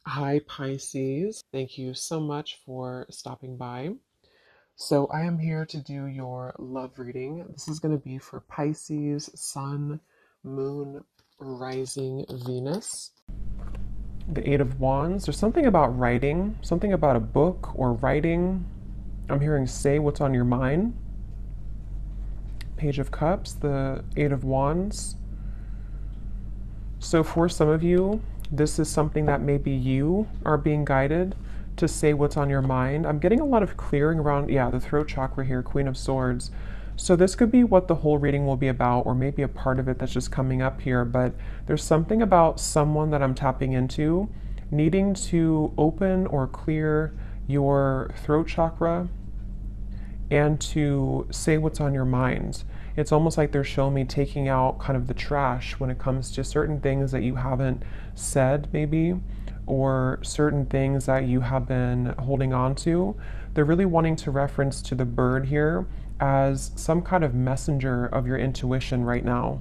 Hi, Pisces. Thank you so much for stopping by. So, I am here to do your love reading. This is going to be for Pisces, Sun, Moon, Rising, Venus. The Eight of Wands. There's something about writing, something about a book or writing. I'm hearing say what's on your mind. Page of Cups, the Eight of Wands. So, for some of you, this is something that maybe you are being guided to say what's on your mind. I'm getting a lot of clearing around, the throat chakra here, Queen of Swords. So this could be what the whole reading will be about, or maybe a part of it that's just coming up here. But there's something about someone that I'm tapping into needing to open or clear your throat chakra and to say what's on your mind. It's almost like they're showing me taking out kind of the trash when it comes to certain things that you haven't said, maybe, or certain things that you have been holding on to. They're really wanting to reference to the bird here as some kind of messenger of your intuition right now.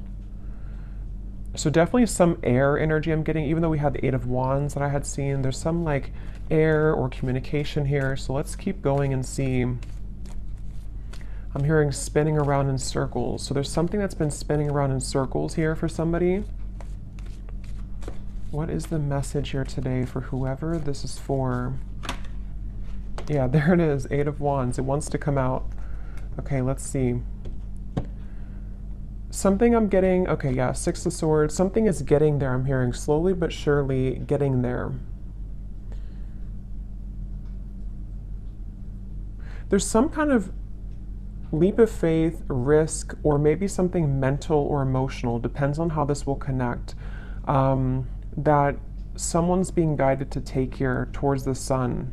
So definitely some air energy I'm getting, even though we had the Eight of Wands that I had seen, there's some like air or communication here. So let's keep going and see. I'm hearing spinning around in circles. So there's something that's been spinning around in circles here for somebody. What is the message here today for whoever this is for? Yeah, there it is, Eight of Wands. It wants to come out. Okay, let's see. Something I'm getting, okay, yeah, Six of Swords. Something is getting there, I'm hearing, slowly but surely getting there. There's some kind of leap of faith, risk, or maybe something mental or emotional, depends on how this will connect, that someone's being guided to take here towards the sun.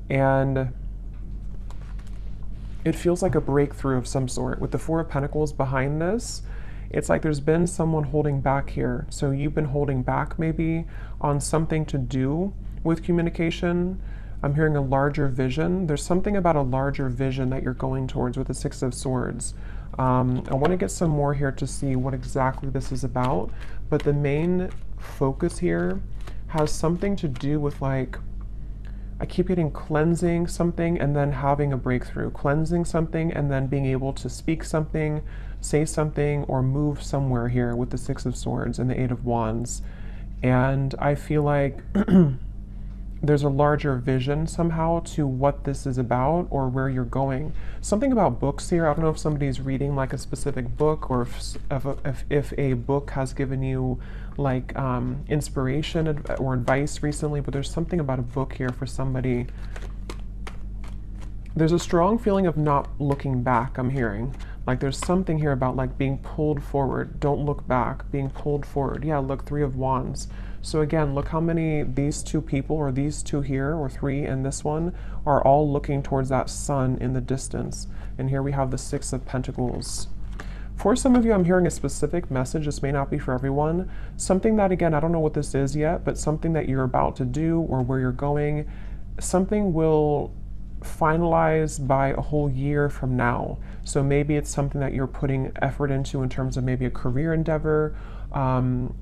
And it feels like a breakthrough of some sort. With the Four of Pentacles behind this, it's like there's been someone holding back here. So you've been holding back maybe on something to do with communication. I'm hearing a larger vision. There's something about a larger vision that you're going towards with the Six of Swords. I want to get some more here to see what exactly this is about. But the main focus here has something to do with, like, I keep getting cleansing something and then having a breakthrough. Cleansing something and then being able to speak something, say something, or move somewhere here with the Six of Swords and the Eight of Wands. And I feel like there's a larger vision somehow to what this is about or where you're going. Something about books here. I don't know if somebody's reading like a specific book, or if a book has given you like inspiration or advice recently, but there's something about a book here for somebody. There's a strong feeling of not looking back, I'm hearing. Like there's something here about like being pulled forward. Don't look back, being pulled forward. Yeah, look, Three of Wands. So again, look how many these two people, or these two here, or three and this one, are all looking towards that sun in the distance. And here we have the Six of Pentacles. For some of you, I'm hearing a specific message. This may not be for everyone. Something that, again, I don't know what this is yet, but something that you're about to do or where you're going, something will finalize by a whole year from now. So maybe it's something that you're putting effort into in terms of maybe a career endeavor,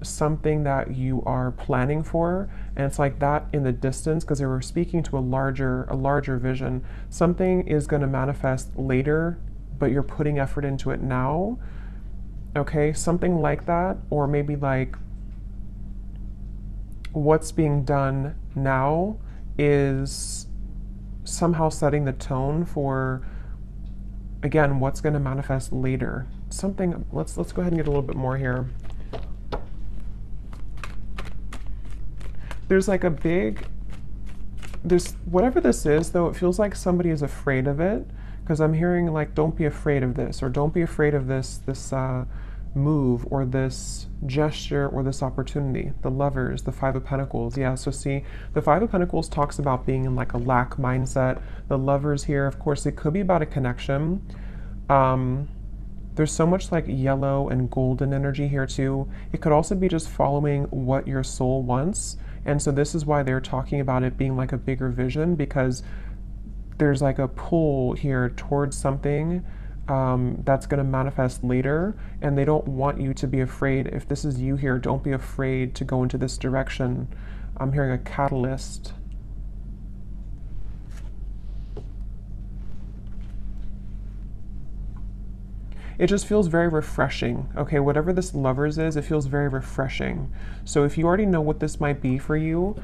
something that you are planning for, and it's like that in the distance, because they were speaking to a larger vision. Something is going to manifest later, but you're putting effort into it now. Okay, something like that, or maybe like what's being done now is somehow setting the tone for, again, what's going to manifest later. Something, let's go ahead and get a little bit more here. There's like a big, there's whatever this is, though, it feels like somebody is afraid of it, because I'm hearing like, don't be afraid of this, or don't be afraid of this move, or this gesture, or this opportunity. The Lovers, the Five of Pentacles. Yeah, so see, the Five of Pentacles talks about being in like a lack mindset. The Lovers here, of course, it could be about a connection. There's so much like yellow and golden energy here too. It could also be just following what your soul wants. And so this is why they're talking about it being like a bigger vision, because there's like a pull here towards something that's going to manifest later, and they don't want you to be afraid. If this is you here, don't be afraid to go into this direction. I'm hearing a catalyst. It just feels very refreshing. Okay, whatever this Lovers is, it feels very refreshing. So if you already know what this might be for you,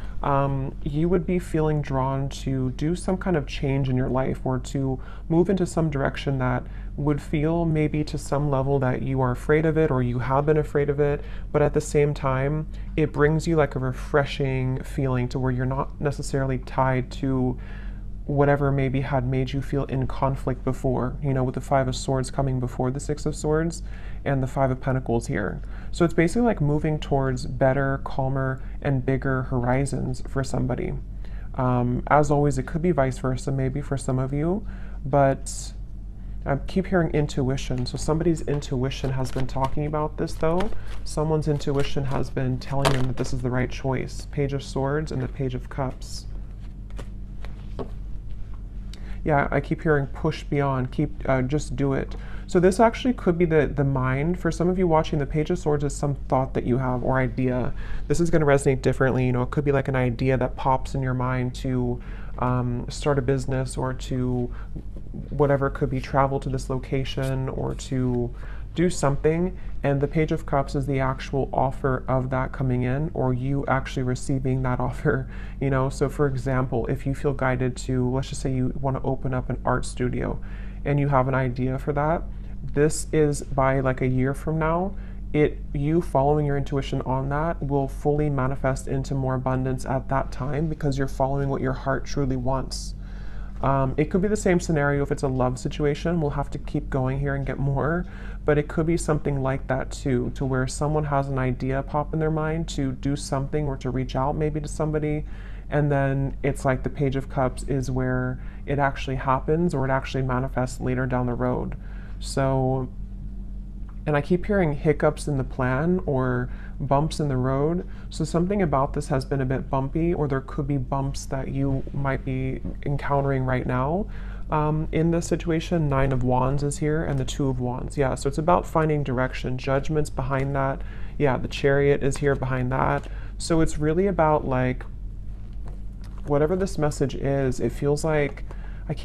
you would be feeling drawn to do some kind of change in your life, or to move into some direction that would feel maybe to some level that you are afraid of it, or you have been afraid of it, but at the same time, it brings you like a refreshing feeling to where you're not necessarily tied to whatever maybe had made you feel in conflict before, you know, with the Five of Swords coming before the Six of Swords and the Five of Pentacles here. So it's basically like moving towards better, calmer, and bigger horizons for somebody. As always, it could be vice versa, maybe for some of you, but I keep hearing intuition. So somebody's intuition has been talking about this, though. Someone's intuition has been telling them that this is the right choice. Page of Swords and the Page of Cups. Yeah, I keep hearing push beyond, just do it. So this actually could be the mind. For some of you watching, the Page of Swords is some thought that you have or idea. This is going to resonate differently. You know, it could be like an idea that pops in your mind to start a business, or to whatever, it could be travel to this location, or to do something. And the Page of Cups is the actual offer of that coming in, or you actually receiving that offer, you know. So for example, if you feel guided to, let's just say you want to open up an art studio and you have an idea for that, this is by like a year from now, you following your intuition on that will fully manifest into more abundance at that time, because you're following what your heart truly wants. It could be the same scenario if it's a love situation. We'll have to keep going here and get more, but it could be something like that too, to where someone has an idea pop in their mind to do something, or to reach out maybe to somebody, and then it's like the Page of Cups is where it actually happens, or it actually manifests later down the road. So, and I keep hearing hiccups in the plan, or bumps in the road. So something about this has been a bit bumpy, or there could be bumps that you might be encountering right now. In this situation, Nine of Wands is here, and the Two of Wands. Yeah, so it's about finding direction. Judgment's behind that. Yeah, the Chariot is here behind that. So it's really about like, whatever this message is, it feels like, I'm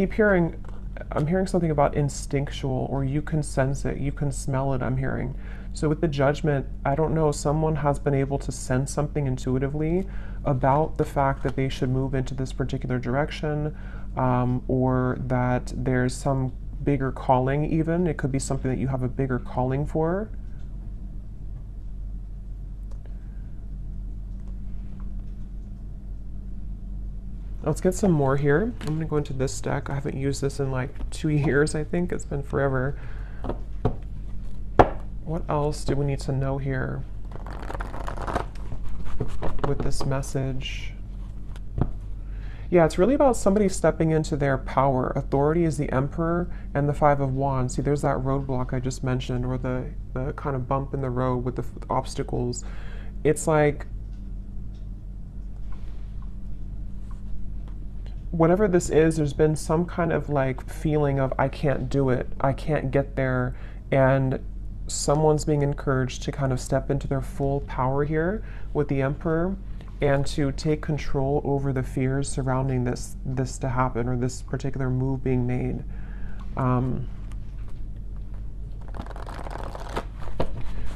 hearing something about instinctual, or you can sense it, you can smell it, I'm hearing. So with the Judgment, I don't know, someone has been able to sense something intuitively about the fact that they should move into this particular direction, or that there's some bigger calling even. It could be something that you have a bigger calling for. Let's get some more here. I'm going to go into this deck. I haven't used this in like 2 years, I think. It's been forever. What else do we need to know here with this message? Yeah, it's really about somebody stepping into their power. Authority is the Emperor and the Five of Wands. See, there's that roadblock I just mentioned, or the kind of bump in the road with the obstacles. It's like, whatever this is, there's been some kind of like feeling of, I can't do it, I can't get there, and someone's being encouraged to kind of step into their full power here with the Emperor, and to take control over the fears surrounding this to happen, or this particular move being made.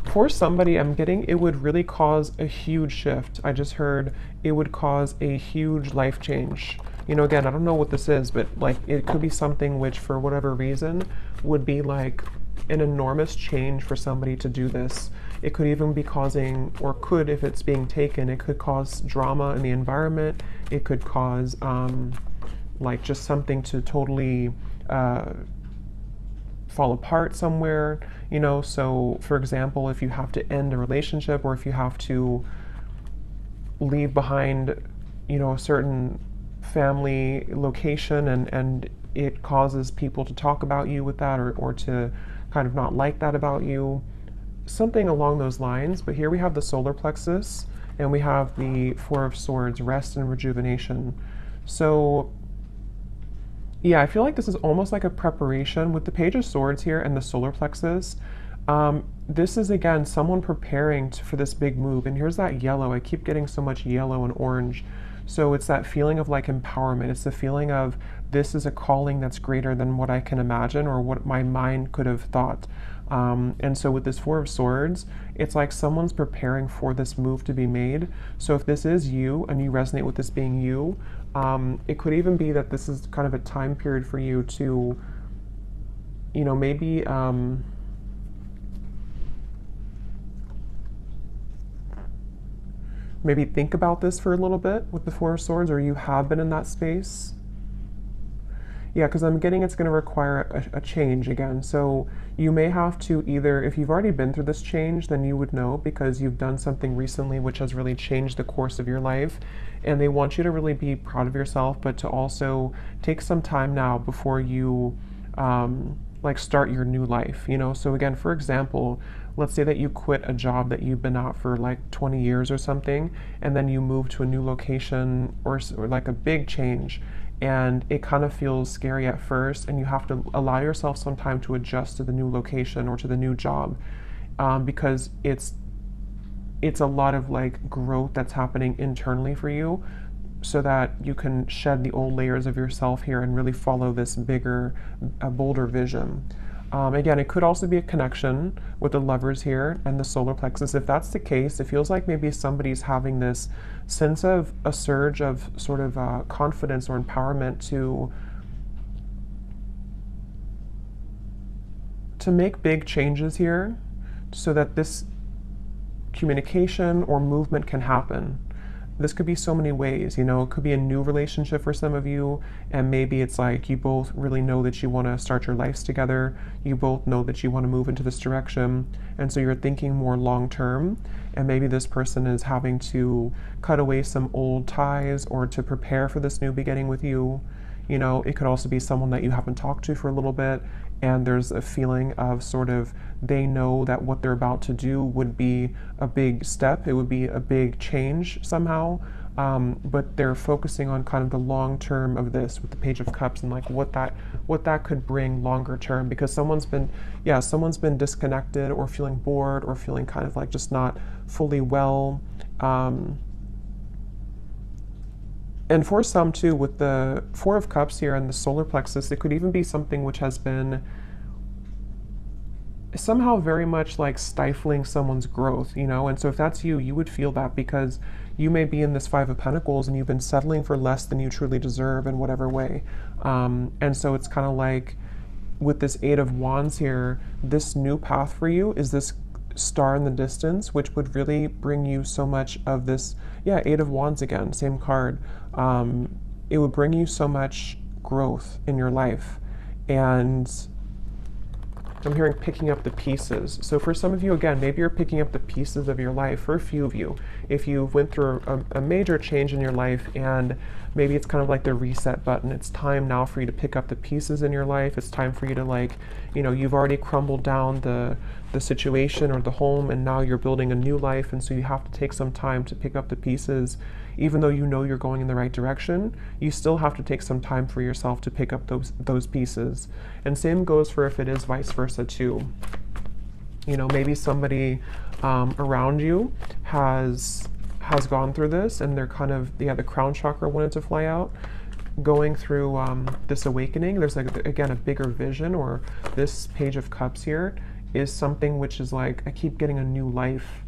For somebody, I'm getting it would really cause a huge shift. I just heard it would cause a huge life change. You know, again, I don't know what this is, but like it could be something which, for whatever reason, would be like an enormous change for somebody to do this. It could even be causing, or could, if it's being taken, it could cause drama in the environment. It could cause like just something to totally fall apart somewhere, you know. So for example, if you have to end a relationship, or if you have to leave behind, you know, a certain family location, and it causes people to talk about you with that, or to kind of not like that about you, something along those lines. But here we have the solar plexus, and we have the Four of Swords, rest and rejuvenation. So yeah, I feel like this is almost like a preparation with the Page of Swords here and the solar plexus. This is again someone preparing for this big move. And here's that yellow. I keep getting so much yellow and orange. So it's that feeling of like empowerment. It's the feeling of this is a calling that's greater than what I can imagine or what my mind could have thought. And so with this Four of Swords, it's like someone's preparing for this move to be made. So if this is you and you resonate with this being you, it could even be that this is kind of a time period for you to, maybe maybe think about this for a little bit with the Four of Swords, or you have been in that space. Yeah, because I'm getting it's going to require a change again. So you may have to either, if you've already been through this change, then you would know because you've done something recently which has really changed the course of your life. And they want you to really be proud of yourself, but to also take some time now before you like start your new life, So again, for example, let's say that you quit a job that you've been at for like 20 years or something, and then you move to a new location or like a big change. And it kind of feels scary at first, and you have to allow yourself some time to adjust to the new location or to the new job, because it's a lot of like growth that's happening internally for you, so that you can shed the old layers of yourself here and really follow this bigger, bolder vision. Again, it could also be a connection with the Lovers here and the solar plexus. If that's the case, it feels like maybe somebody's having this sense of a surge of sort of confidence or empowerment to make big changes here so that this communication or movement can happen. This could be so many ways, it could be a new relationship for some of you, and maybe it's like you both really know that you want to start your lives together, you both know that you want to move into this direction, and so you're thinking more long term, and maybe this person is having to cut away some old ties or to prepare for this new beginning with you. It could also be someone that you haven't talked to for a little bit, and there's a feeling of sort of they know that what they're about to do would be a big step, it would be a big change somehow, but they're focusing on kind of the long term of this with the Page of Cups and like what that could bring longer term, because someone's been disconnected or feeling bored or feeling kind of like just not fully well. And for some too, with the Four of Cups here and the solar plexus, it could even be something which has been somehow very much like stifling someone's growth, And so if that's you, you would feel that because you may be in this Five of Pentacles and you've been settling for less than you truly deserve in whatever way. And so it's kind of like with this Eight of Wands here, this new path for you is this star in the distance, which would really bring you so much of this. Eight of Wands again, same card. It would bring you so much growth in your life. And I'm hearing picking up the pieces. So for some of you, again, maybe you're picking up the pieces of your life. For a few of you, if you went through a major change in your life and maybe it's kind of like the reset button, it's time now for you to pick up the pieces in your life. It's time for you to like, you've already crumbled down the situation or the home, and now you're building a new life. And so you have to take some time to pick up the pieces. Even though you know you're going in the right direction, you still have to take some time for yourself to pick up those pieces. And same goes for if it is vice versa too. Maybe somebody around you has gone through this, and they're kind of, the crown chakra wanted to fly out, going through this awakening. There's like, again, a bigger vision, or this Page of Cups here is something which is like, I keep getting a new life.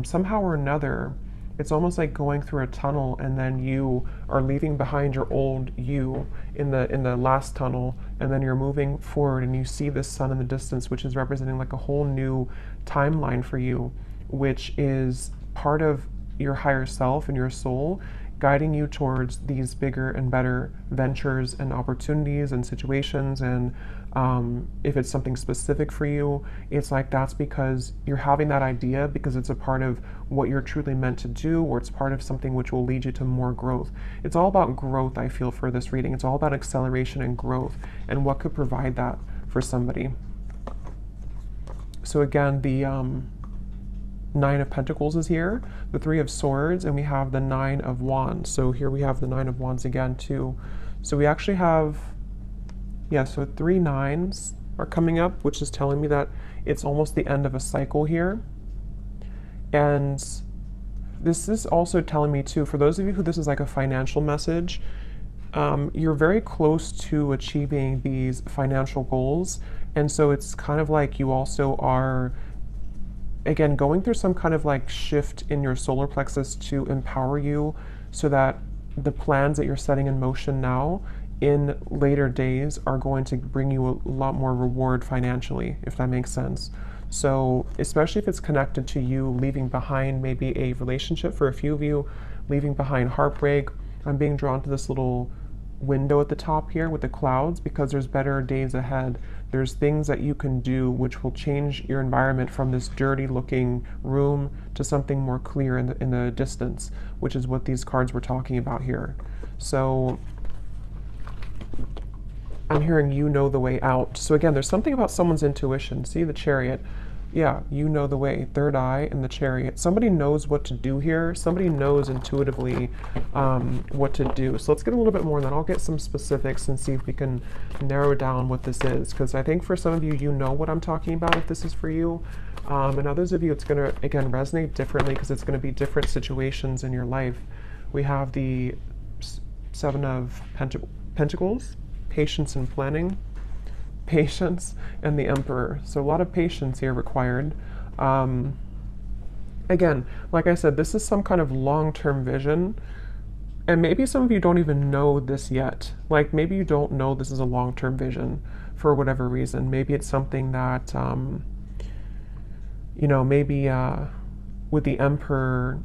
Somehow or another, it's almost like going through a tunnel, and then you are leaving behind your old you in the last tunnel, and then you're moving forward, and you see this sun in the distance, which is representing like a whole new timeline for you, which is part of your higher self and your soul guiding you towards these bigger and better ventures and opportunities and situations. And if it's something specific for you, it's like that's because you're having that idea because it's a part of what you're truly meant to do, or it's part of something which will lead you to more growth. It's all about growth, I feel, for this reading. It's all about acceleration and growth and what could provide that for somebody. So again, the Nine of Pentacles is here, the Three of Swords, and we have the Nine of Wands. So here we have the Nine of Wands again too. So we actually have, so 3 nines are coming up, which is telling me that it's almost the end of a cycle here. And this is also telling me too, for those of you who this is like a financial message, you're very close to achieving these financial goals. And so it's kind of like you also are, again, going through some kind of like shift in your solar plexus to empower you so that the plans that you're setting in motion now in later days are going to bring you a lot more reward financially, if that makes sense. So especially if it's connected to you leaving behind maybe a relationship, for a few of you, leaving behind heartbreak. I'm being drawn to this little window at the top here with the clouds because there's better days ahead. There's things that you can do which will change your environment from this dirty looking room to something more clear in the distance, which is what these cards were talking about here. So I'm hearing you know the way out. So again, there's something about someone's intuition. See the Chariot. Yeah, you know the way. Third eye and the Chariot. Somebody knows what to do here. Somebody knows intuitively what to do. So let's get a little bit more, and then I'll get some specifics and see if we can narrow down what this is. Because I think for some of you, you know what I'm talking about if this is for you. And others of you, it's going to, again, resonate differently because it's going to be different situations in your life. We have the Seven of Pentacles, patience and planning, patience, and the Emperor. So a lot of patience here required. Again, like I said, this is some kind of long-term vision, and maybe some of you don't even know this yet. Like maybe you don't know this is a long-term vision for whatever reason. Maybe it's something that, you know, maybe with the Emperor,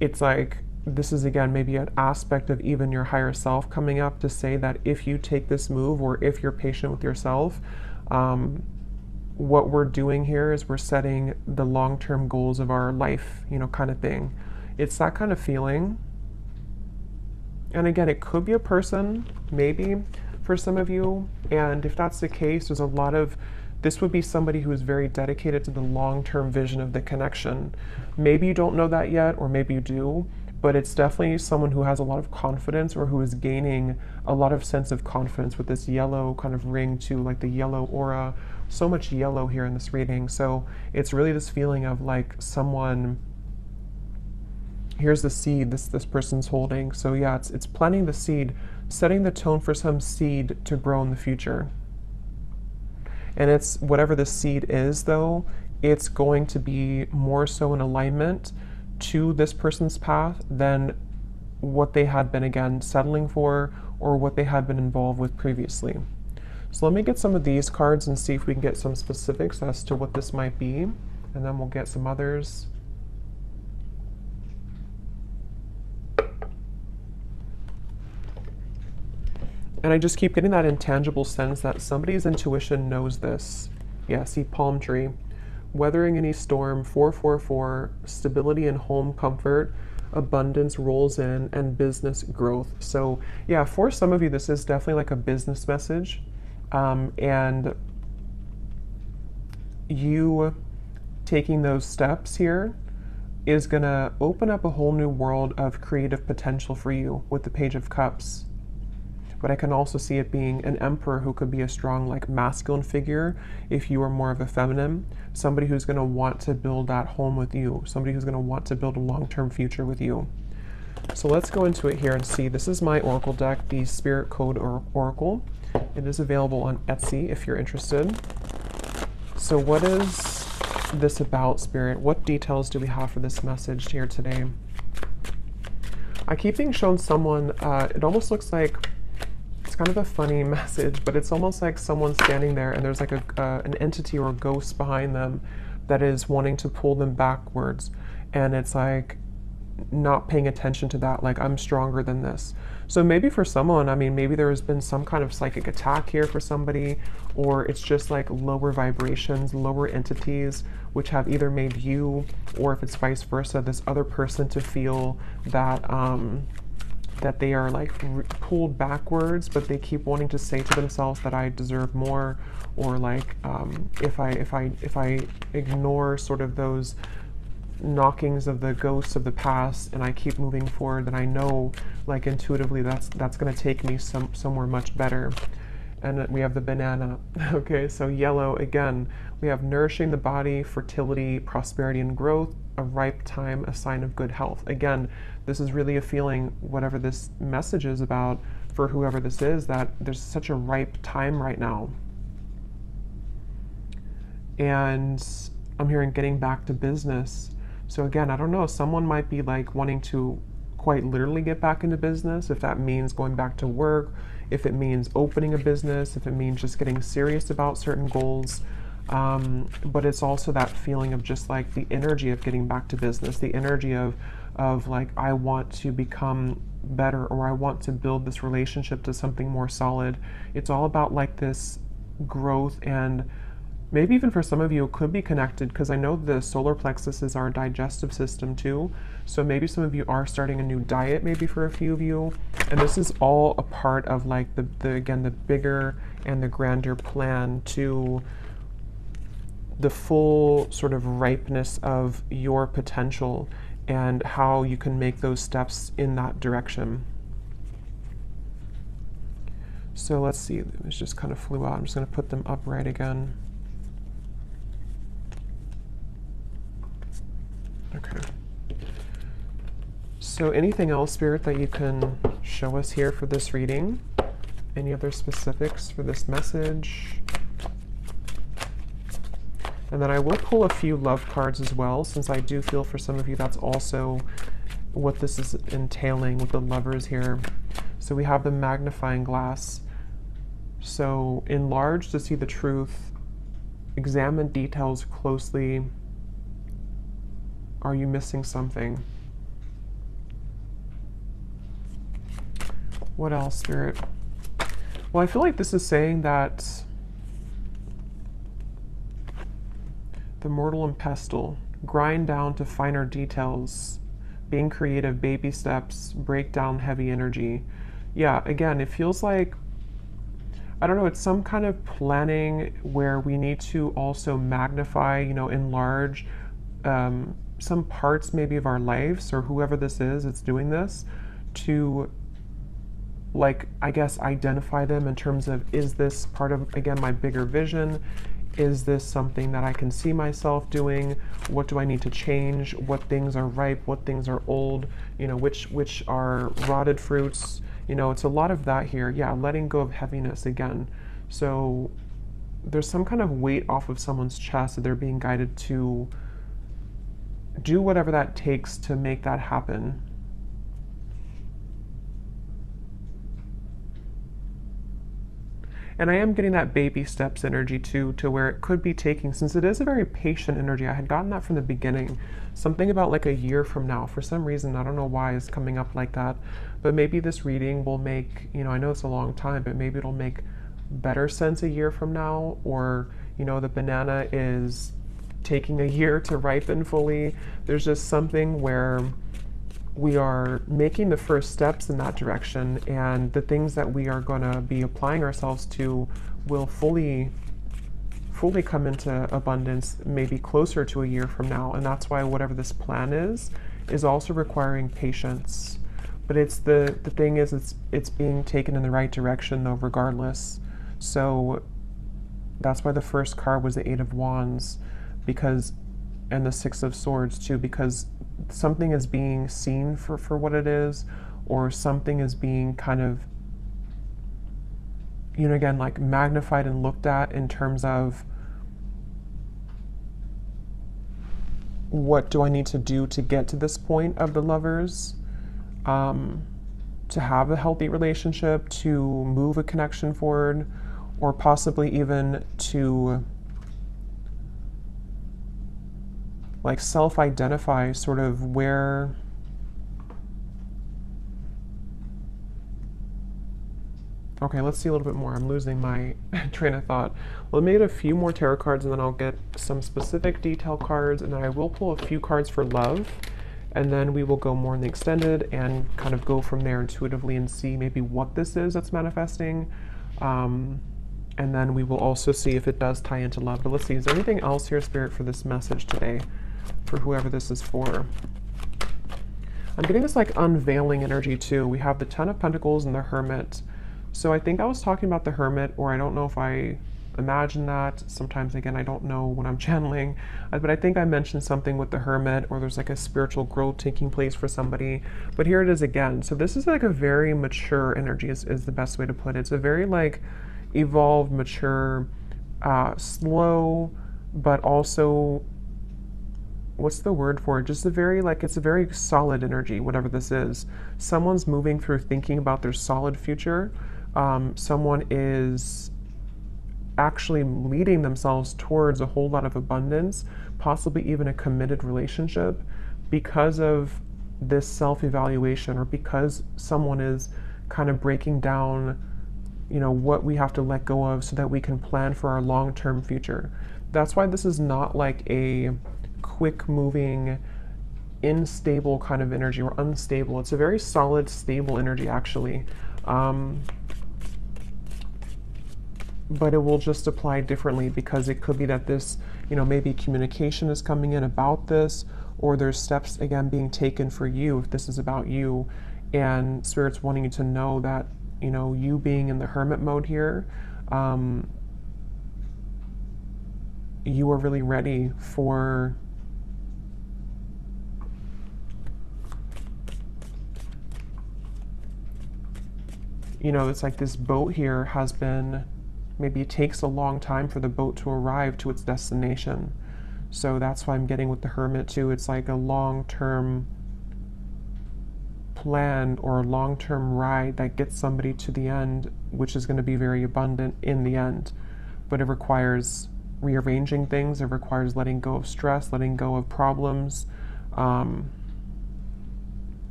it's like, this is again maybe an aspect of even your higher self coming up to say that if you take this move, or if you're patient with yourself, what we're doing here is we're setting the long-term goals of our life, you know, kind of thing. It's that kind of feeling. And again, it could be a person, maybe, for some of you. And if that's the case, there's a lot of, this would be somebody who is very dedicated to the long-term vision of the connection. Maybe you don't know that yet, or maybe you do. But it's definitely someone who has a lot of confidence, or who is gaining a lot of sense of confidence with this yellow kind of ring to like the yellow aura. So much yellow here in this reading. So it's really this feeling of like someone, here's the seed this person's holding. So yeah, it's planting the seed, setting the tone for some seed to grow in the future. And it's whatever the seed is though, it's going to be more so in alignment to this person's path than what they had been, again, settling for, or what they had been involved with previously. So let me get some of these cards and see if we can get some specifics as to what this might be, and then we'll get some others. And I just keep getting that intangible sense that somebody's intuition knows this. Yeah, see palm tree. Weathering any storm, 444, stability and home comfort, abundance rolls in, and business growth. So yeah, for some of you, this is definitely like a business message. And you taking those steps here is gonna open up a whole new world of creative potential for you with the Page of Cups. But I can also see it being an Emperor who could be a strong, like, masculine figure if you are more of a feminine. Somebody who's going to want to build that home with you. Somebody who's going to want to build a long-term future with you. So let's go into it here and see. This is my Oracle deck, the Spirit Code Oracle. It is available on Etsy if you're interested. So what is this about, Spirit? What details do we have for this message here today? I keep being shown someone, it almost looks like, it's kind of a funny message, but it's almost like someone standing there and there's like an entity or a ghost behind them that is wanting to pull them backwards. And it's like not paying attention to that, like I'm stronger than this. So maybe for someone, I mean, maybe there has been some kind of psychic attack here for somebody, or it's just like lower vibrations, lower entities, which have either made you, or if it's vice versa, this other person to feel that that they are like pulled backwards, but they keep wanting to say to themselves that I deserve more, or like if I ignore sort of those knockings of the ghosts of the past and I keep moving forward, then I know like intuitively that's going to take me somewhere much better. and we have the banana. Okay, so yellow again, we have nourishing the body, fertility, prosperity, and growth, a ripe time, a sign of good health. Again, this is really a feeling, whatever this message is about for whoever this is, that there's such a ripe time right now. And I'm hearing getting back to business. So again, I don't know, someone might be like wanting to quite literally get back into business, if that means going back to work, if it means opening a business, if it means just getting serious about certain goals. But it's also that feeling of just like the energy of getting back to business, the energy of like, I want to become better, or I want to build this relationship to something more solid. It's all about like this growth, and maybe even for some of you, it could be connected, because I know the solar plexus is our digestive system too. So maybe some of you are starting a new diet, maybe for a few of you. And this is all a part of like again, the bigger and the grander plan to the full sort of ripeness of your potential and how you can make those steps in that direction. So let's see, it just kind of flew out. I'm just going to put them upright again. Okay. So anything else, Spirit, that you can show us here for this reading? Any other specifics for this message? And then I will pull a few love cards as well, since I do feel for some of you that's also what this is entailing with the lovers here. So we have the magnifying glass. So enlarge to see the truth, examine details closely. Are you missing something? What else, Spirit? Well, I feel like this is saying that the mortal and pestle, grind down to finer details, being creative, baby steps, break down heavy energy. Yeah, again, it feels like, I don't know, it's some kind of planning where we need to also magnify, enlarge some parts maybe of our lives, or whoever this is that's doing this, to like, I guess, identify them in terms of, is this part of, again, my bigger vision? Is this something that I can see myself doing? What do I need to change? What things are ripe? What things are old? Which are rotted fruits? It's a lot of that here. Yeah, letting go of heaviness again. So there's some kind of weight off of someone's chest that they're being guided to do whatever that takes to make that happen. And I am getting that baby steps energy too, to where it could be taking, since it is a very patient energy. I had gotten that from the beginning. Something about like a year from now. For some reason, I don't know why it's coming up like that. But maybe this reading will make, I know it's a long time, but maybe it'll make better sense a year from now. Or, the banana is taking a year to ripen fully. There's just something where we are making the first steps in that direction, and the things that we are going to be applying ourselves to will fully come into abundance maybe closer to a year from now. And that's why whatever this plan is also requiring patience. But it's the thing is, it's being taken in the right direction though, regardless. So that's why the first card was the Eight of Wands, and the Six of Swords too, because something is being seen for what it is, or something is being kind of, again, like magnified and looked at in terms of, what do I need to do to get to this point of the lovers, to have a healthy relationship, to move a connection forward, or possibly even to like self-identify sort of where, okay, let's see a little bit more. I'm losing my train of thought. Well, I made a few more tarot cards, and then I'll get some specific detail cards, and then I will pull a few cards for love, and then we will go more in the extended and kind of go from there intuitively and see maybe what this is that's manifesting. And then we will also see if it does tie into love. But let's see, is there anything else here, Spirit, for this message today, for whoever this is for? I'm getting this like unveiling energy too. We have the Ten of Pentacles and the Hermit. So I think I was talking about the Hermit, or I don't know if I imagine that. Sometimes, again, I don't know when I'm channeling, but I think I mentioned something with the Hermit, or there's like a spiritual growth taking place for somebody. But here it is again. So this is like a very mature energy, is the best way to put it. It's a very like evolved, mature, slow, but also, what's the word for it? Just a very like, it's a very solid energy, whatever this is. Someone's moving through thinking about their solid future. Someone is actually leading themselves towards a whole lot of abundance, possibly even a committed relationship, because of this self-evaluation, or because someone is kind of breaking down, what we have to let go of so that we can plan for our long-term future. That's why this is not like a quick moving, unstable kind of energy, or unstable. It's a very solid, stable energy, actually. But it will just apply differently, because it could be that this, maybe communication is coming in about this, or there's steps, again, being taken for you if this is about you, and Spirit's wanting you to know that, you being in the Hermit mode here, you are really ready for it's like this boat here has been, maybe it takes a long time for the boat to arrive to its destination. So that's why I'm getting with the Hermit too. It's like a long-term plan, or a long-term ride that gets somebody to the end, which is going to be very abundant in the end. But it requires rearranging things. It requires letting go of stress, letting go of problems.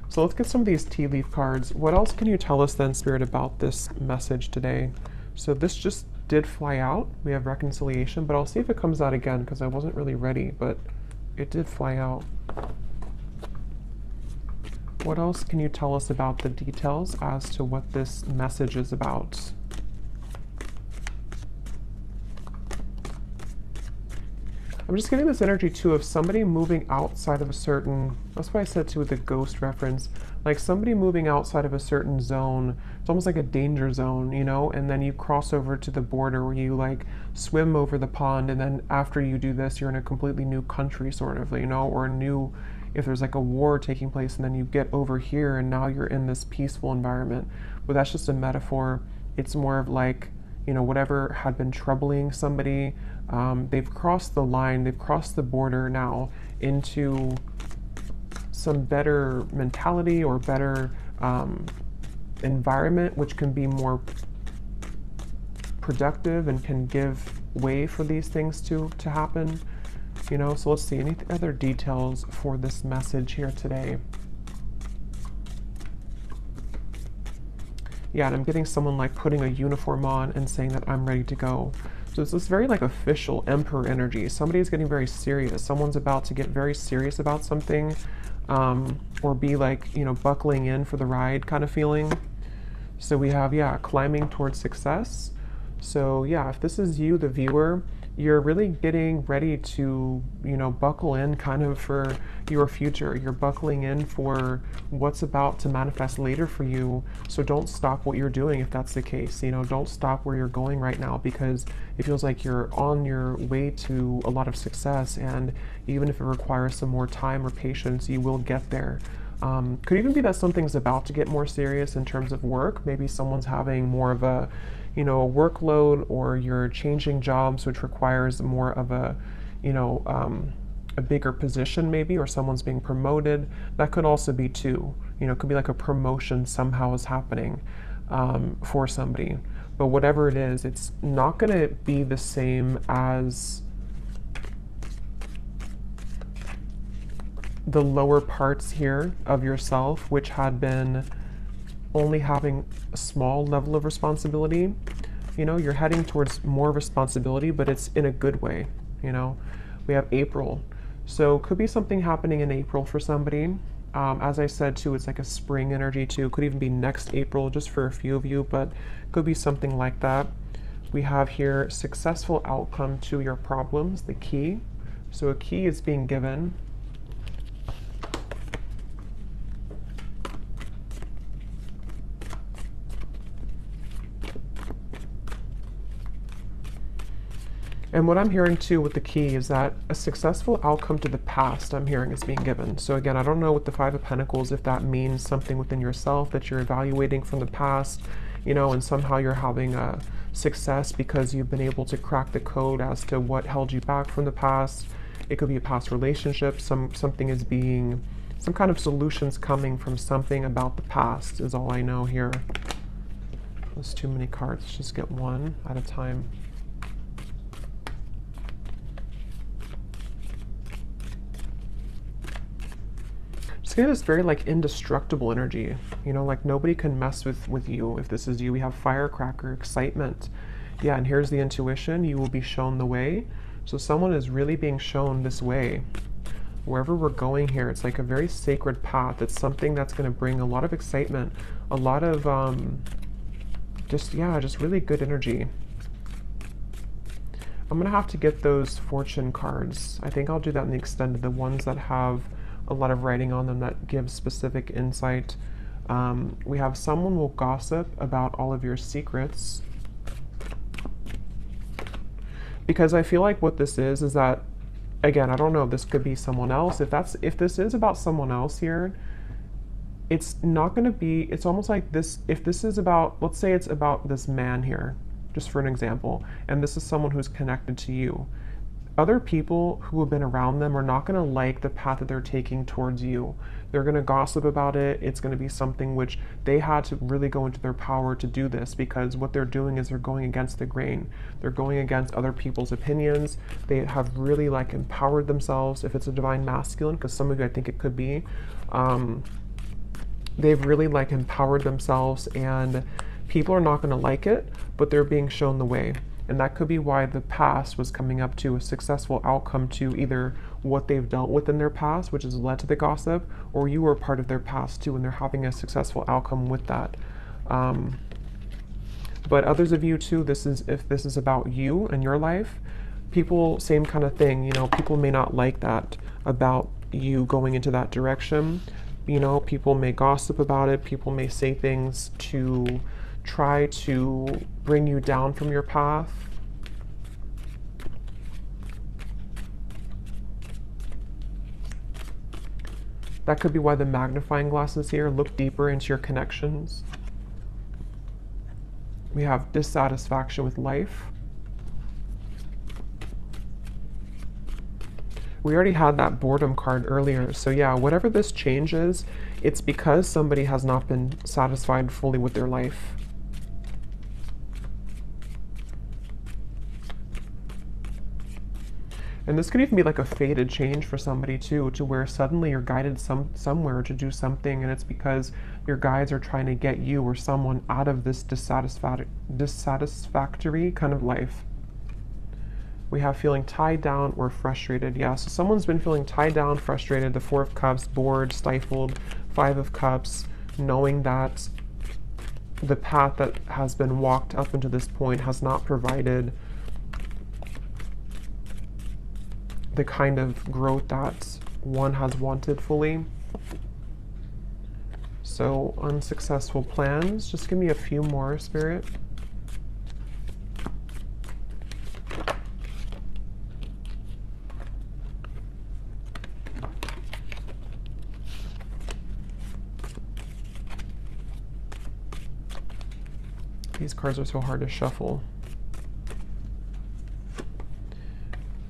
So let's get some of these tea leaf cards. What else can you tell us then, Spirit, about this message today? So this just did fly out. We have reconciliation, but I'll see if it comes out again, because I wasn't really ready, but it did fly out. What else can you tell us about the details as to what this message is about? I'm just getting this energy too of somebody moving outside of a certain, that's why I said too with the ghost reference, like somebody moving outside of a certain zone. It's almost like a danger zone, and then you cross over to the border, where you like swim over the pond, and then after you do this, you're in a completely new country sort of, or a new, if there's like a war taking place, and then you get over here and now you're in this peaceful environment. But that's just a metaphor. It's more of like, whatever had been troubling somebody, they've crossed the line, they've crossed the border now into some better mentality, or better environment, which can be more productive and can give way for these things to happen. So let's see, any other details for this message here today? Yeah, and I'm getting someone like putting a uniform on and saying that I'm ready to go. So it's this very like official emperor energy. Somebody's getting very serious. Someone's about to get very serious about something, or be like, buckling in for the ride kind of feeling. So we have, yeah, climbing towards success. So yeah, if this is you, the viewer, you're really getting ready to, buckle in kind of for your future. You're buckling in for what's about to manifest later for you. So don't stop what you're doing if that's the case. Don't stop where you're going right now, because it feels like you're on your way to a lot of success. And even if it requires some more time or patience, you will get there. Could even be that something's about to get more serious in terms of work. Maybe someone's having more of a, a workload, or you're changing jobs, which requires more of a, a bigger position maybe, or someone's being promoted. That could also be too, it could be like a promotion somehow is happening for somebody. But whatever it is, it's not going to be the same as the lower parts here of yourself, which had been only having a small level of responsibility. You're heading towards more responsibility, but it's in a good way. We have April. So could be something happening in April for somebody. As I said too, it's like a spring energy too. Could even be next April, just for a few of you, but could be something like that. We have here successful outcome to your problems, the key. So a key is being given. And what I'm hearing too with the key is that a successful outcome to the past, I'm hearing, is being given. So again, I don't know with the Five of Pentacles if that means something within yourself that you're evaluating from the past, you know, and somehow you're having a success because you've been able to crack the code as to what held you back from the past. It could be a past relationship. Something is being, some kind of solutions coming from something about the past is all I know here. There's too many cards. Let's just get one at a time. Just get this very like indestructible energy. You know, like nobody can mess with you if this is you. We have firecracker, excitement. Yeah, and here's the intuition. You will be shown the way. So someone is really being shown this way. Wherever we're going here, it's like a very sacred path. It's something that's going to bring a lot of excitement, a lot of just really good energy. I'm going to have to get those fortune cards. I think I'll do that in the extended, the ones that have a lot of writing on them that give specific insight. We have someone will gossip about all of your secrets. Because I feel like what this is that, again, I don't know if this could be someone else. If this is about someone else here, it's not going to be, it's almost like this, if this is about, let's say it's about this man here, just for an example, and this is someone who's connected to you. Other people who have been around them are not going to like the path that they're taking towards you. They're going to gossip about it. It's going to be something which they had to really go into their power to do this, because what they're doing is they're going against the grain. They're going against other people's opinions. They have really like empowered themselves. If it's a divine masculine, because some of you, I think it could be, they've really like empowered themselves, and people are not going to like it, but they're being shown the way. And that could be why the past was coming up to a successful outcome to either what they've dealt with in their past, which has led to the gossip, or you were part of their past too, and they're having a successful outcome with that. But others of you too, if this is about you and your life, people, same kind of thing, you know, people may not like that about you going into that direction. You know, people may gossip about it. People may say things to try to bring you down from your path. That could be why the magnifying glass is here. Look deeper into your connections. We have dissatisfaction with life. We already had that boredom card earlier. So yeah, whatever this change is, it's because somebody has not been satisfied fully with their life. And this could even be like a fated change for somebody too, to where suddenly you're guided somewhere to do something, and it's because your guides are trying to get you or someone out of this dissatisfactory kind of life. We have feeling tied down or frustrated. Yeah, so someone's been feeling tied down, frustrated, the Four of Cups, bored, stifled, Five of Cups, knowing that the path that has been walked up until this point has not provided the kind of growth that one has wanted fully. So unsuccessful plans. Just give me a few more, Spirit. These cards are so hard to shuffle.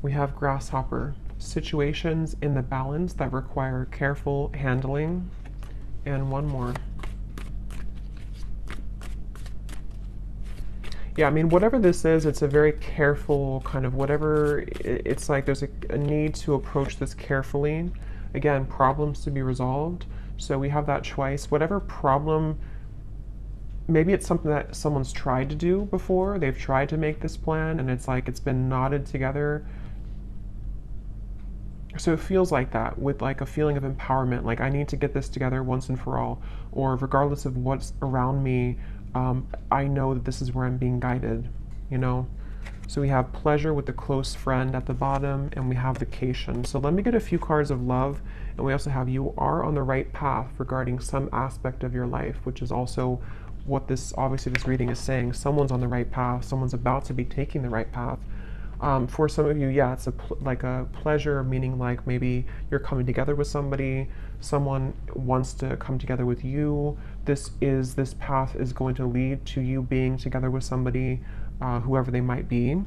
We have Grasshopper, situations in the balance that require careful handling, and one more. Yeah, I mean, whatever this is, it's a very careful kind of whatever, it's like there's a need to approach this carefully. Again, problems to be resolved. So we have that choice. Whatever problem, maybe it's something that someone's tried to do before. They've tried to make this plan, and it's like it's been knotted together. So it feels like that, with like a feeling of empowerment, like I need to get this together once and for all, or regardless of what's around me, I know that this is where I'm being guided, you know? So we have pleasure with the close friend at the bottom, and we have vacation. So let me get a few cards of love, and we also have you are on the right path regarding some aspect of your life, which is also what this, obviously this reading is saying. Someone's on the right path, someone's about to be taking the right path. For some of you, yeah, it's like a pleasure, meaning like maybe you're coming together with somebody, someone wants to come together with you. This path is going to lead to you being together with somebody, whoever they might be.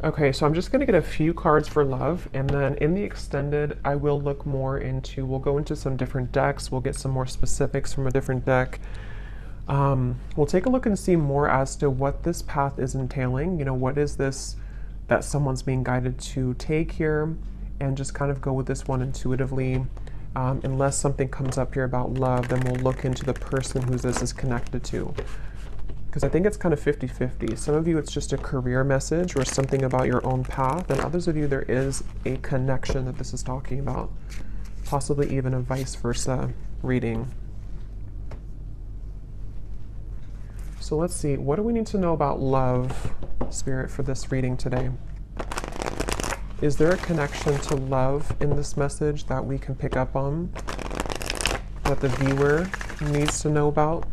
Okay, so I'm just going to get a few cards for love, and then in the extended, I will look more into, we'll go into some different decks, we'll get some more specifics from a different deck. We'll take a look and see more as to what this path is entailing. You know, what is this that someone's being guided to take here, and just kind of go with this one intuitively. Unless something comes up here about love, then we'll look into the person who this is connected to. Because I think it's kind of 50-50. Some of you, it's just a career message or something about your own path, and others of you, there is a connection that this is talking about. Possibly even a vice versa reading. So let's see, what do we need to know about love, Spirit, for this reading today? Is there a connection to love in this message that we can pick up on, that the viewer needs to know about?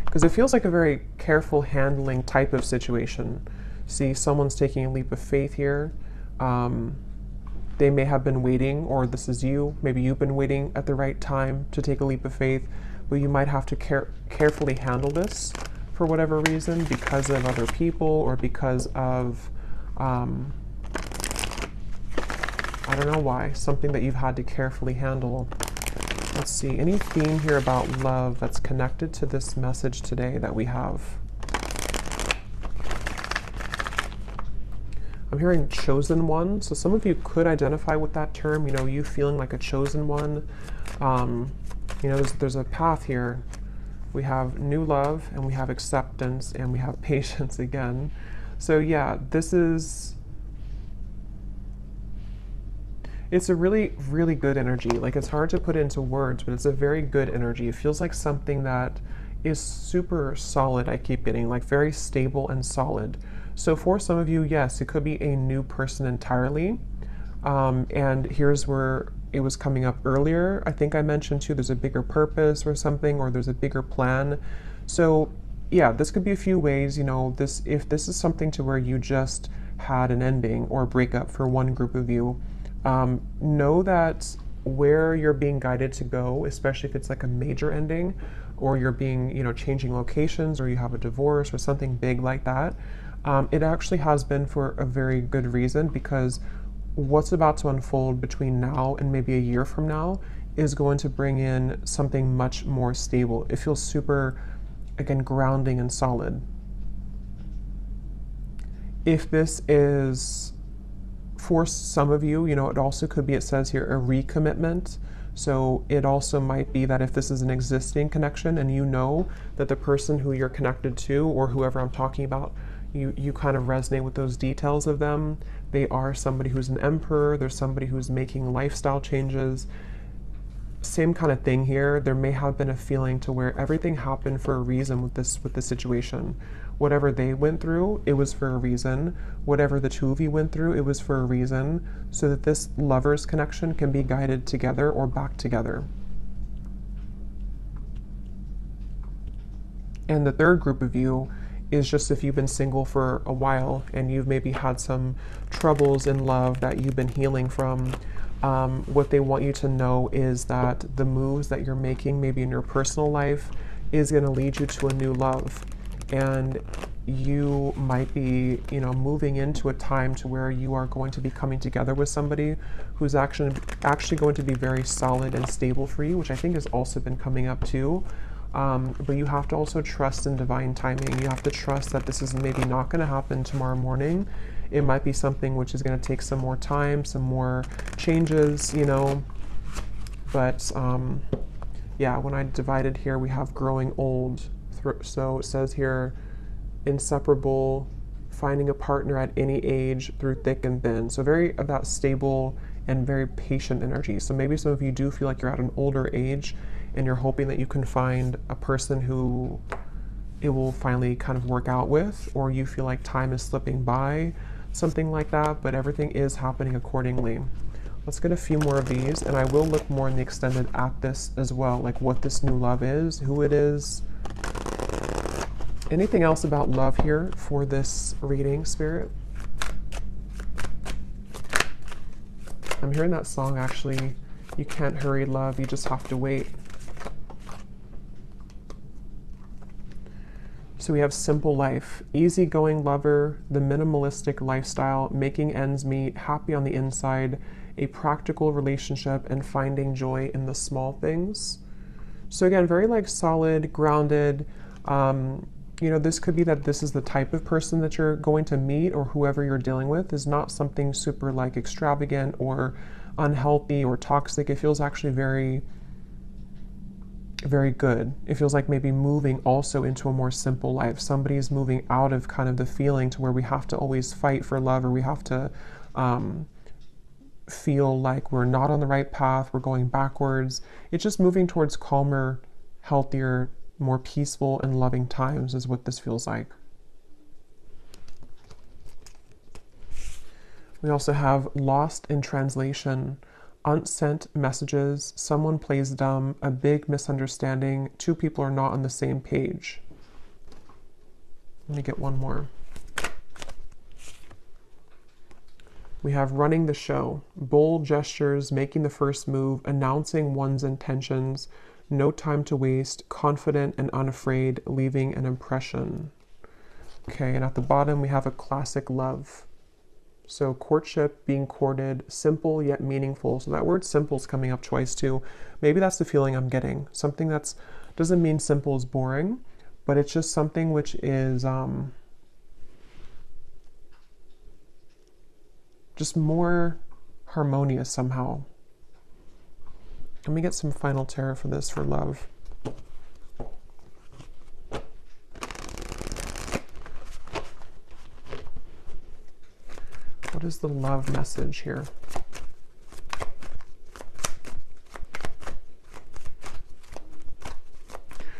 Because it feels like a very careful handling type of situation. See, someone's taking a leap of faith here. They may have been waiting, or this is you. Maybe you've been waiting at the right time to take a leap of faith, but you might have to carefully handle this for whatever reason, because of other people or because of, I don't know why, something that you've had to carefully handle. Let's see, any theme here about love that's connected to this message today that we have? I'm hearing chosen one, so some of you could identify with that term, you know, you feeling like a chosen one. You know, there's a path here. We have new love, and we have acceptance, and we have patience again. So yeah, it's a really, really good energy. Like, it's hard to put into words, but it's a very good energy. It feels like something that is super solid, I keep getting, like very stable and solid. So for some of you, yes, it could be a new person entirely. And here's where it was coming up earlier. I think I mentioned too, there's a bigger purpose or something, or there's a bigger plan. So yeah, this could be a few ways, you know, if this is something to where you just had an ending or a breakup for one group of you, know that where you're being guided to go, especially if it's like a major ending, or you're being, you know, changing locations, or you have a divorce or something big like that, it actually has been for a very good reason, because what's about to unfold between now and maybe a year from now is going to bring in something much more stable. It feels super, again, grounding and solid. If this is for some of you, you know, it also could be, it says here, a recommitment. So it also might be that if this is an existing connection and you know that the person who you're connected to, or whoever I'm talking about, you kind of resonate with those details of them. They are somebody who's an emperor, there's somebody who's making lifestyle changes. Same kind of thing here. There may have been a feeling to where everything happened for a reason with this situation. Whatever they went through, it was for a reason. Whatever the two of you went through, it was for a reason, so that this lover's connection can be guided together or back together. And the third group of you is just if you've been single for a while and you've maybe had some troubles in love that you've been healing from. What they want you to know is that the moves that you're making, maybe in your personal life, is going to lead you to a new love. And you might be, you know, moving into a time to where you are going to be coming together with somebody who's actually going to be very solid and stable for you, which I think has also been coming up too. But you have to also trust in divine timing. You have to trust that this is maybe not going to happen tomorrow morning. It might be something which is going to take some more time, some more changes, you know. But yeah, when I divided here, we have growing old. So it says here, inseparable, finding a partner at any age through thick and thin. So very about stable and very patient energy. So maybe some of you do feel like you're at an older age and you're hoping that you can find a person who it will finally kind of work out with, or you feel like time is slipping by, something like that, but everything is happening accordingly. Let's get a few more of these, and I will look more in the extended at this as well, like what this new love is, who it is. Anything else about love here for this reading, Spirit? I'm hearing that song, actually. You can't hurry love, you just have to wait. So we have simple life, easygoing lover, the minimalistic lifestyle, making ends meet, happy on the inside, a practical relationship, and finding joy in the small things. So again, very like solid, grounded. You know, this could be that this is the type of person that you're going to meet, or whoever you're dealing with is not something super like extravagant or unhealthy or toxic. It feels actually very, very good. It feels like maybe moving also into a more simple life. Somebody's moving out of kind of the feeling to where we have to always fight for love, or we have to feel like we're not on the right path, we're going backwards. It's just moving towards calmer, healthier, more peaceful and loving times is what this feels like. We also have lost in translation, unsent messages, someone plays dumb, a big misunderstanding, two people are not on the same page. Let me get one more. We have running the show, bold gestures, making the first move, announcing one's intentions, no time to waste, confident and unafraid, leaving an impression. Okay, and at the bottom we have a classic love. So courtship, being courted, simple yet meaningful. So that word simple is coming up twice too. Maybe that's the feeling I'm getting. Something that's, doesn't mean simple is boring, but it's just something which is just more harmonious somehow. Let me get some final tarot for this for love. What is the love message here?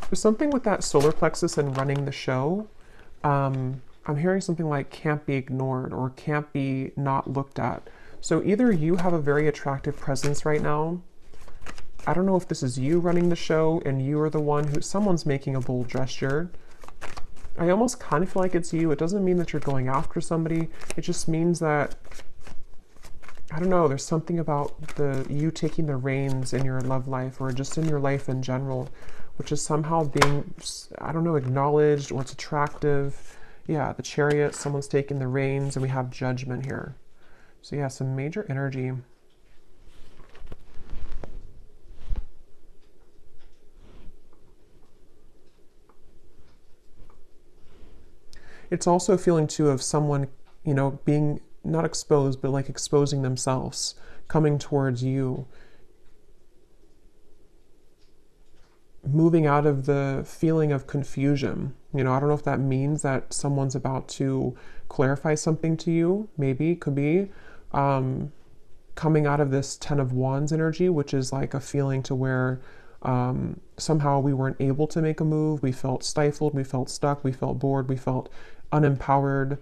There's something with that solar plexus and running the show. I'm hearing something like can't be ignored or can't be not looked at. So either you have a very attractive presence right now. I don't know if this is you running the show and you are the one who, someone's making a bold gesture. I almost kind of feel like it's you. It doesn't mean that you're going after somebody. It just means that, I don't know, there's something about you taking the reins in your love life or just in your life in general, which is somehow being, I don't know, acknowledged, or it's attractive. Yeah, the Chariot, someone's taking the reins, and we have Judgment here. So yeah, some major energy. It's also a feeling too of someone, you know, being not exposed, but like exposing themselves, coming towards you, moving out of the feeling of confusion. You know, I don't know if that means that someone's about to clarify something to you. Maybe, could be. Coming out of this Ten of Wands energy, which is like a feeling to where somehow we weren't able to make a move. We felt stifled, we felt stuck, we felt bored, we felt unempowered.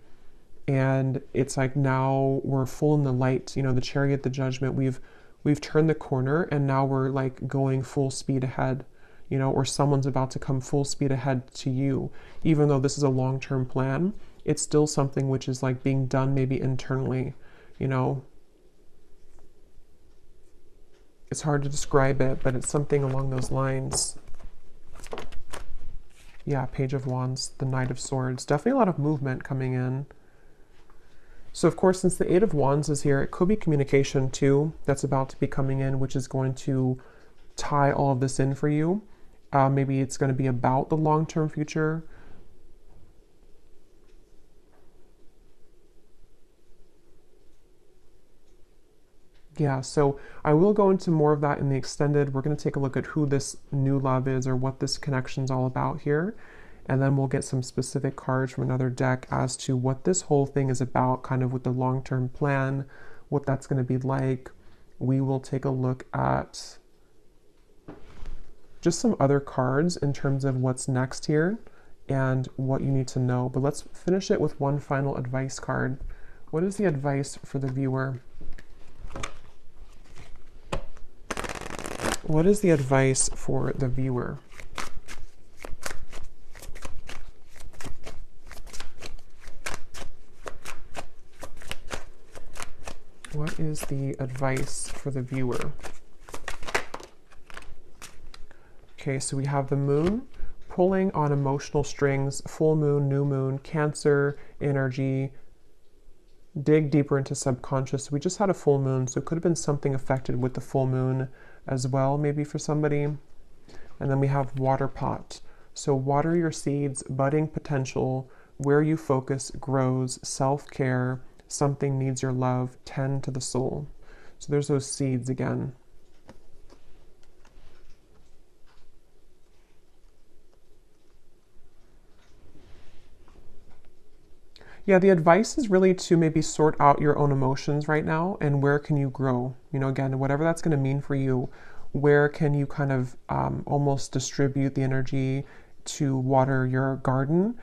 And it's like now we're full in the light, you know, the Chariot, the Judgment, we've turned the corner, and now we're like going full speed ahead, you know, or someone's about to come full speed ahead to you. Even though this is a long-term plan, it's still something which is like being done maybe internally, you know. It's hard to describe it, but it's something along those lines. Yeah, Page of Wands, the Knight of Swords. Definitely a lot of movement coming in. So of course, since the Eight of Wands is here, it could be communication too that's about to be coming in, which is going to tie all of this in for you. Maybe it's going to be about the long-term future. Yeah, so I will go into more of that in the extended. We're going to take a look at who this new love is, or what this connection's all about here. And then we'll get some specific cards from another deck as to what this whole thing is about, kind of with the long-term plan, what that's going to be like. We will take a look at just some other cards in terms of what's next here and what you need to know. But let's finish it with one final advice card. What is the advice for the viewer? What is the advice for the viewer? What is the advice for the viewer? Okay, so we have the moon pulling on emotional strings, full moon, new moon, Cancer energy, dig deeper into subconscious. We just had a full moon, so it could have been something affected with the full moon as well, maybe for somebody. And then we have water pot. So water your seeds, budding potential, where you focus grows, self-care, something needs your love, tend to the soul. So there's those seeds again. Yeah, the advice is really to maybe sort out your own emotions right now and where can you grow? You know, again, whatever that's going to mean for you, where can you kind of almost distribute the energy to water your garden,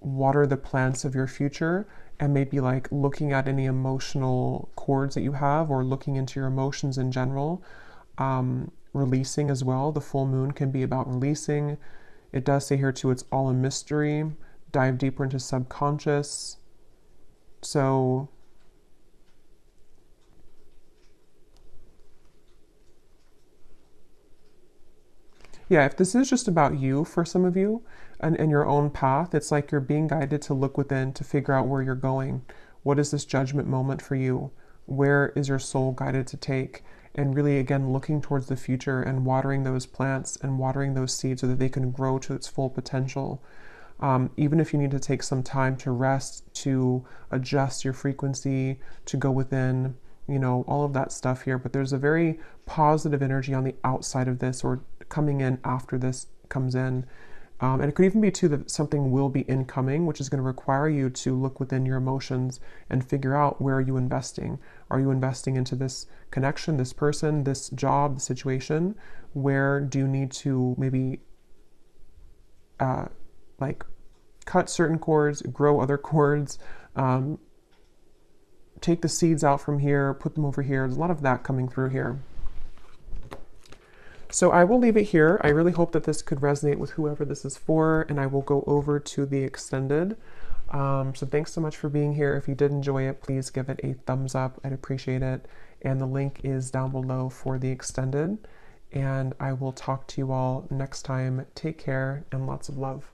water the plants of your future, and maybe like looking at any emotional cords that you have or looking into your emotions in general. Releasing as well. The full moon can be about releasing. It does say here too, it's all a mystery. Dive deeper into subconscious. So yeah, if this is just about you for some of you and your own path, it's like you're being guided to look within to figure out where you're going. What is this judgment moment for you? Where is your soul guided to take? And really, again, looking towards the future and watering those plants and watering those seeds so that they can grow to its full potential. Even if you need to take some time to rest, to adjust your frequency, to go within, you know, all of that stuff here. But there's a very positive energy on the outside of this or coming in after this comes in. And it could even be too that something will be incoming, which is going to require you to look within your emotions and figure out where are you investing. Are you investing into this connection, this person, this job, the situation? Where do you need to maybe like cut certain cords, grow other cords, take the seeds out from here, put them over here. There's a lot of that coming through here. So I will leave it here. I really hope that this could resonate with whoever this is for, and I will go over to the extended. So thanks so much for being here. If you did enjoy it, please give it a thumbs up. I'd appreciate it. And the link is down below for the extended. And I will talk to you all next time. Take care and lots of love.